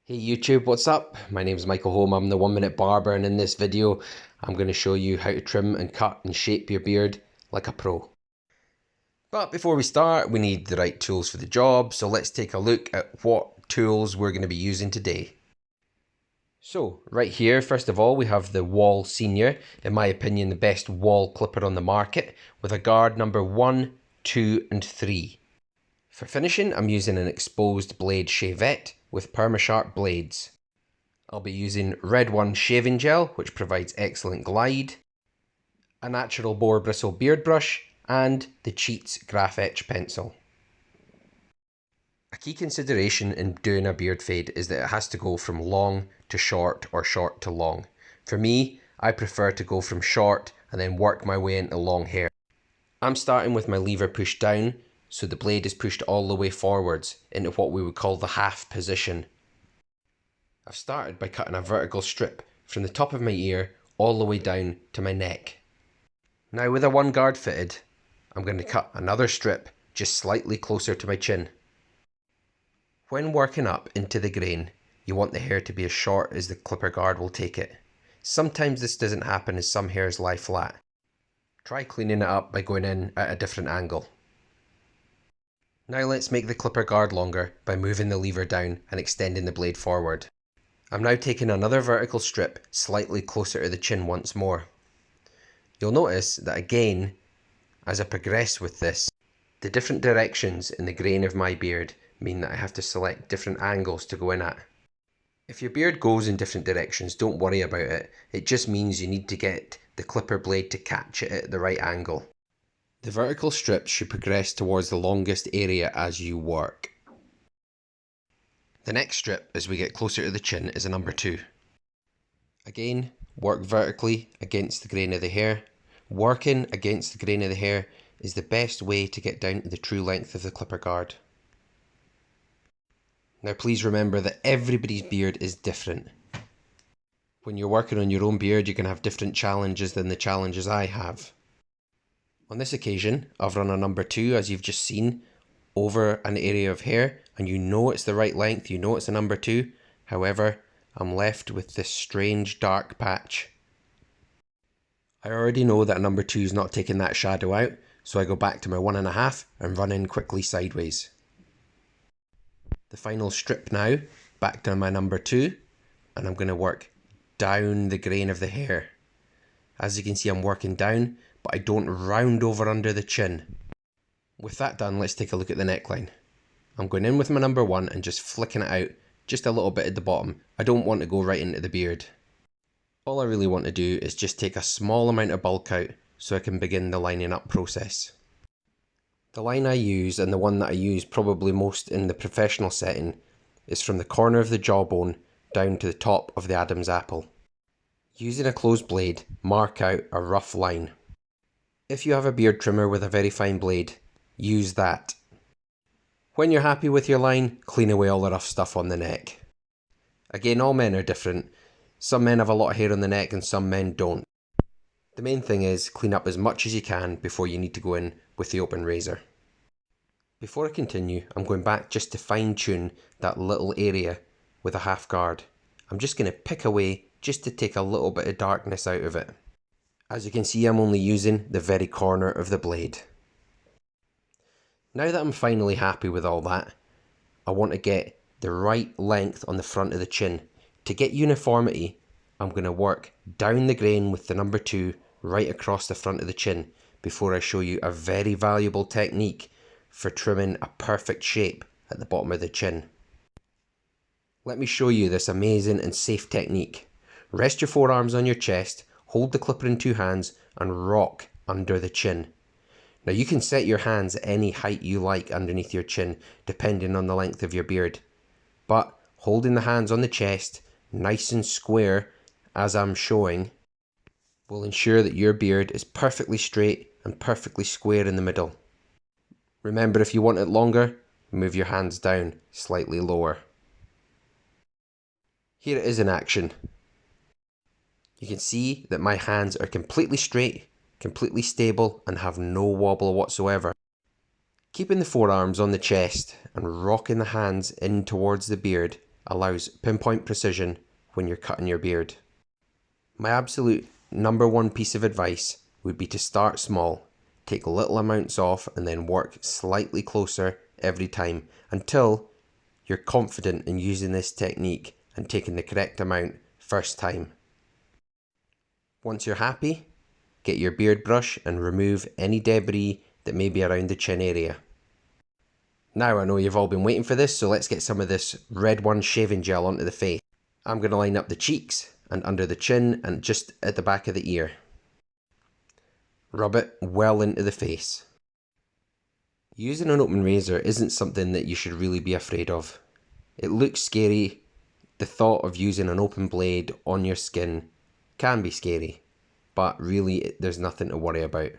Hey YouTube, what's up? My name is Michael Holm, I'm the 1 Minute Barber, and in this video I'm going to show you how to trim and cut and shape your beard like a pro. But before we start, we need the right tools for the job, so let's take a look at what tools we're going to be using today. So right here, first of all, we have the Wall Senior, in my opinion the best wall clipper on the market, with a guard number 1, 2 and 3. For finishing, I'm using an exposed blade shavette with PermaSharp blades. I'll be using Red One shaving gel, which provides excellent glide, a natural boar bristle beard brush, and the Cheats Graph Etch pencil. A key consideration in doing a beard fade is that it has to go from long to short or short to long. For me, I prefer to go from short and then work my way into long hair. I'm starting with my lever pushed down, so the blade is pushed all the way forwards into what we would call the half position. I've started by cutting a vertical strip from the top of my ear all the way down to my neck. Now with a one guard fitted, I'm going to cut another strip just slightly closer to my chin. When working up into the grain, you want the hair to be as short as the clipper guard will take it. Sometimes this doesn't happen as some hairs lie flat. Try cleaning it up by going in at a different angle. Now let's make the clipper guard longer by moving the lever down and extending the blade forward. I'm now taking another vertical strip slightly closer to the chin once more. You'll notice that again, as I progress with this, the different directions in the grain of my beard mean that I have to select different angles to go in at. If your beard goes in different directions, don't worry about it. It just means you need to get the clipper blade to catch it at the right angle. The vertical strips should progress towards the longest area as you work. The next strip, as we get closer to the chin, is a number 2. Again, work vertically against the grain of the hair. Working against the grain of the hair is the best way to get down to the true length of the clipper guard. Now please remember that everybody's beard is different. When you're working on your own beard, you can have different challenges than the challenges I have. On this occasion, I've run a number 2, as you've just seen, over an area of hair, and you know it's the right length, you know it's a number 2. However, I'm left with this strange dark patch. I already know that a number 2 is not taking that shadow out, so I go back to my 1.5 and run in quickly sideways. The final strip now, back to my number 2, and I'm going to work down the grain of the hair. As you can see, I'm working down, but I don't round over under the chin. With that done, let's take a look at the neckline. I'm going in with my number 1 and just flicking it out just a little bit at the bottom. I don't want to go right into the beard. All I really want to do is just take a small amount of bulk out so I can begin the lining up process. The line I use, and the one that I use probably most in the professional setting, is from the corner of the jawbone down to the top of the Adam's apple. Using a closed blade, mark out a rough line. If you have a beard trimmer with a very fine blade, use that. When you're happy with your line, clean away all the rough stuff on the neck. Again, all men are different. Some men have a lot of hair on the neck and some men don't. The main thing is clean up as much as you can before you need to go in with the open razor. Before I continue, I'm going back just to fine tune that little area with a half guard. I'm just going to pick away just to take a little bit of darkness out of it. As you can see, I'm only using the very corner of the blade. Now that I'm finally happy with all that, I want to get the right length on the front of the chin. To get uniformity, I'm going to work down the grain with the number 2 right across the front of the chin before I show you a very valuable technique for trimming a perfect shape at the bottom of the chin. Let me show you this amazing and safe technique. Rest your forearms on your chest, hold the clipper in 2 hands and rock under the chin. Now you can set your hands at any height you like underneath your chin depending on the length of your beard. But holding the hands on the chest nice and square as I'm showing will ensure that your beard is perfectly straight and perfectly square in the middle. Remember, if you want it longer, move your hands down slightly lower. Here it is in action. You can see that my hands are completely straight, completely stable and have no wobble whatsoever. Keeping the forearms on the chest and rocking the hands in towards the beard allows pinpoint precision when you're cutting your beard. My absolute number one piece of advice would be to start small, take little amounts off and then work slightly closer every time until you're confident in using this technique and taking the correct amount first time. Once you're happy, get your beard brush and remove any debris that may be around the chin area. Now I know you've all been waiting for this, so let's get some of this Red One shaving gel onto the face. I'm going to line up the cheeks and under the chin and just at the back of the ear. Rub it well into the face. Using an open razor isn't something that you should really be afraid of. It looks scary. The thought of using an open blade on your skin can be scary, but really there's nothing to worry about.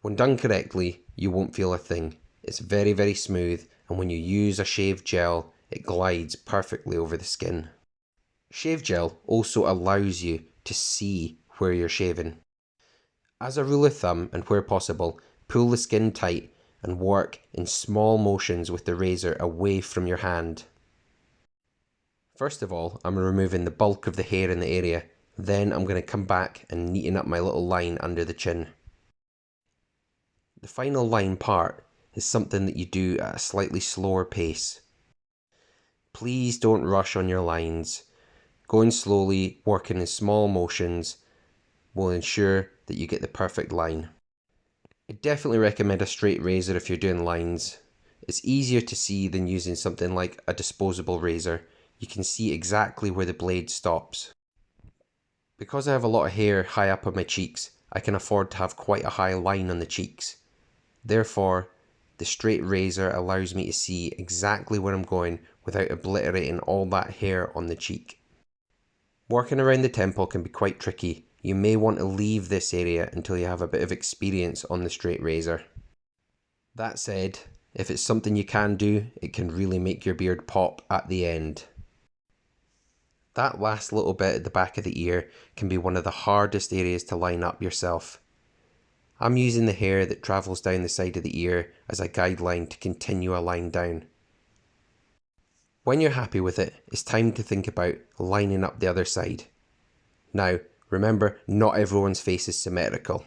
When done correctly, you won't feel a thing. It's very, very smooth, and when you use a shave gel, it glides perfectly over the skin. Shave gel also allows you to see where you're shaving. As a rule of thumb, and where possible, pull the skin tight and work in small motions with the razor away from your hand. First of all, I'm removing the bulk of the hair in the area, then I'm going to come back and neaten up my little line under the chin. The final line part is something that you do at a slightly slower pace. Please don't rush on your lines. Going slowly, working in small motions will ensure that you get the perfect line. I definitely recommend a straight razor if you're doing lines. It's easier to see than using something like a disposable razor. You can see exactly where the blade stops. Because I have a lot of hair high up on my cheeks, I can afford to have quite a high line on the cheeks. Therefore, the straight razor allows me to see exactly where I'm going without obliterating all that hair on the cheek. Working around the temple can be quite tricky. You may want to leave this area until you have a bit of experience on the straight razor. That said, if it's something you can do, it can really make your beard pop at the end. That last little bit at the back of the ear can be one of the hardest areas to line up yourself. I'm using the hair that travels down the side of the ear as a guideline to continue a line down. When you're happy with it, it's time to think about lining up the other side. Now, remember, not everyone's face is symmetrical.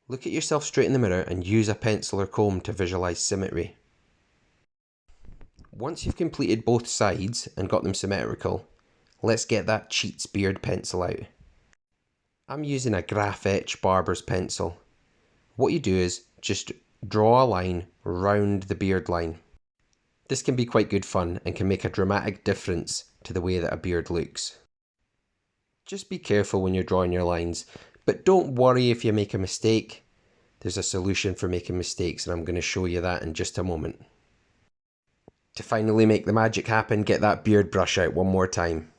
Look at yourself straight in the mirror and use a pencil or comb to visualize symmetry. Once you've completed both sides and got them symmetrical, let's get that cheats beard pencil out. I'm using a graph etch Barber's pencil. What you do is just draw a line round the beard line. This can be quite good fun and can make a dramatic difference to the way that a beard looks. Just be careful when you're drawing your lines, but don't worry if you make a mistake. There's a solution for making mistakes and I'm going to show you that in just a moment. To finally make the magic happen, get that beard brush out one more time.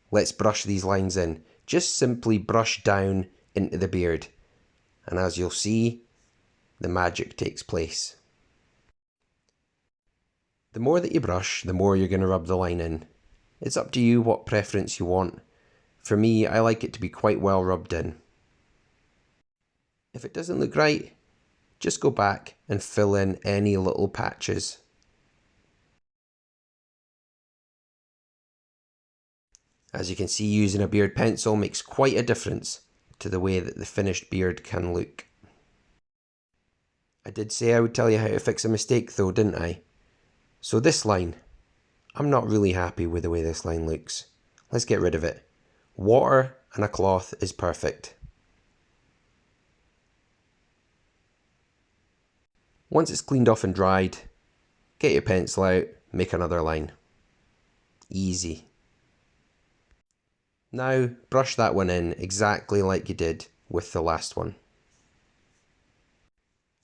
Let's brush these lines in. Just simply brush down into the beard. And as you'll see, the magic takes place. The more that you brush, the more you're going to rub the line in. It's up to you what preference you want. For me, I like it to be quite well rubbed in. If it doesn't look right, just go back and fill in any little patches. As you can see, using a beard pencil makes quite a difference to the way that the finished beard can look. I did say I would tell you how to fix a mistake though, didn't I? So this line, I'm not really happy with the way this line looks. Let's get rid of it. Water and a cloth is perfect. Once it's cleaned off and dried, get your pencil out, make another line. Easy. Now brush that one in exactly like you did with the last one.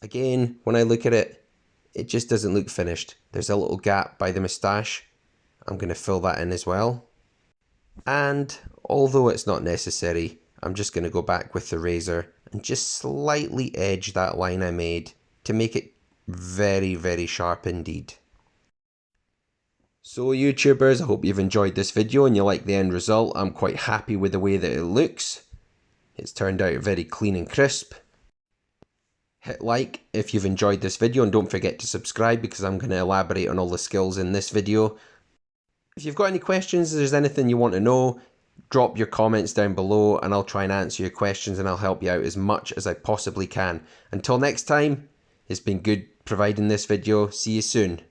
Again, when I look at it, it just doesn't look finished. There's a little gap by the moustache. I'm going to fill that in as well. And although it's not necessary, I'm just going to go back with the razor and just slightly edge that line I made to make it very, very sharp indeed. So YouTubers, I hope you've enjoyed this video and you like the end result. I'm quite happy with the way that it looks. It's turned out very clean and crisp. Hit like if you've enjoyed this video and don't forget to subscribe because I'm going to elaborate on all the skills in this video. If you've got any questions, if there's anything you want to know, drop your comments down below and I'll try and answer your questions and I'll help you out as much as I possibly can. Until next time, it's been good providing this video. See you soon.